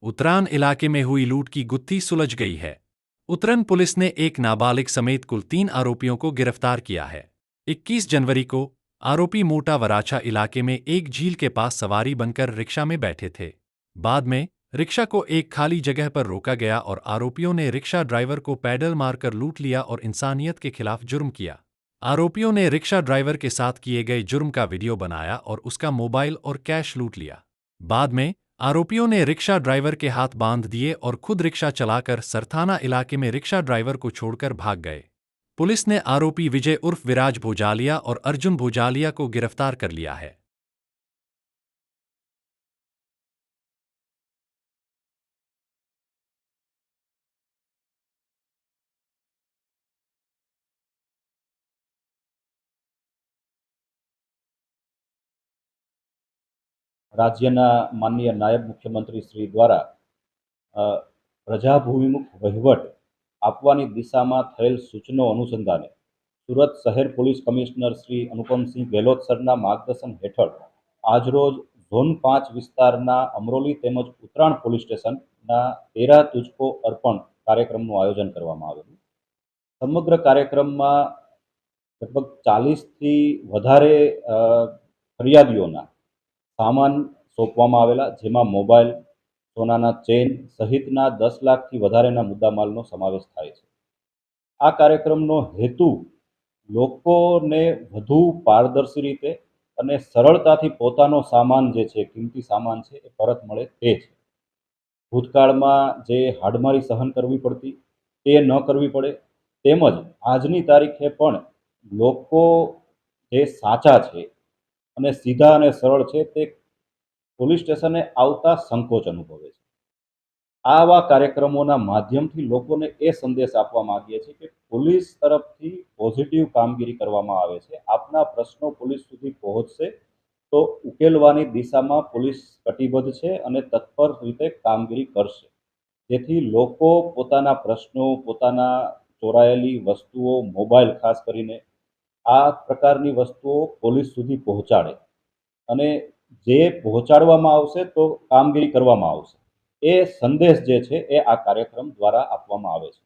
उतरान इलाके में हुई लूट की गुत्थी सुलझ गई है। उतरन पुलिस ने एक नाबालिग समेत कुल 3 आरोपियों को गिरफ्तार किया है। 21 जनवरी को आरोपी मोटा वराछा इलाके में एक झील के पास सवारी बनकर रिक्शा में बैठे थे। बाद में रिक्शा को एक खाली जगह पर रोका गया और आरोपियों ने रिक्शा ड्राइवर को पैडल मारकर लूट लिया और इंसानियत के खिलाफ जुर्म किया। आरोपियों ने रिक्शा ड्राइवर के साथ किए गए जुर्म का वीडियो बनाया और उसका मोबाइल और कैश लूट लिया। बाद में आरोपियों ने रिक्शा ड्राइवर के हाथ बांध दिए और खुद रिक्शा चलाकर सरथाना इलाके में रिक्शा ड्राइवर को छोड़कर भाग गए। पुलिस ने आरोपी विजय उर्फ विराज भोजालिया और अर्जुन भोजालिया को गिरफ्तार कर लिया है। રાજ્યના માનનીય નાયબ મુખ્યમંત્રી શ્રી દ્વારા પ્રજાભિમુખ વહીવટ આપવાની દિશામાં થયેલ સૂચનો અનુસંધાને સુરત શહેર પોલીસ કમિશનર શ્રી અનુપમસિંહ ગેહલોત સરના માર્ગદર્શન હેઠળ આજરોજ ઝોન 5 વિસ્તારના અમરોલી તેમજ ઉત્તરાણ પોલીસ સ્ટેશનના તેરા તુજકો અર્પણ કાર્યક્રમનું આયોજન કરવામાં આવેલું. સમગ્ર કાર્યક્રમમાં લગભગ 40થી વધારે ફરિયાદીઓના સામાન સોંપવામાં આવેલા, જેમાં મોબાઈલ, સોનાના ચેન સહિતના 10 લાખથી વધારેના મુદ્દામાલનો સમાવેશ થાય છે. આ કાર્યક્રમનો હેતુ લોકોને વધુ પારદર્શી રીતે અને સરળતાથી પોતાનો સામાન જે છે, કિંમતી સામાન છે, એ પરત મળે તે છે. ભૂતકાળમાં જે હાડમારી સહન કરવી પડતી તે ન કરવી પડે, તેમજ આજની તારીખે પણ લોકો જે સાચા છે અને સીધા અને સરળ છે તે પોલીસ સ્ટેશને આવતા સંકોચ અનુભવે છે. આવા કાર્યક્રમોના માધ્યમથી લોકોને એ સંદેશ આપવા માંગીએ છીએ કે પોલીસ તરફથી પોઝિટિવ કામગીરી કરવામાં આવે છે. આપના પ્રશ્નો પોલીસ સુધી પહોંચશે તો ઉકેલવાની દિશામાં પોલીસ કટિબદ્ધ છે અને તત્પર રીતે કામગીરી કરશે, જેથી લોકો પોતાના પ્રશ્નો, પોતાના ચોરાયેલી વસ્તુઓ, મોબાઈલ ખાસ કરીને આ પ્રકારની વસ્તુઓ પોલીસ સુધી પહોંચાડે અને જે પહોંચાડવામાં આવશે તો કામગીરી કરવામાં આવશે. એ સંદેશ જે છે એ આ કાર્યક્રમ દ્વારા આપવામાં આવે છે.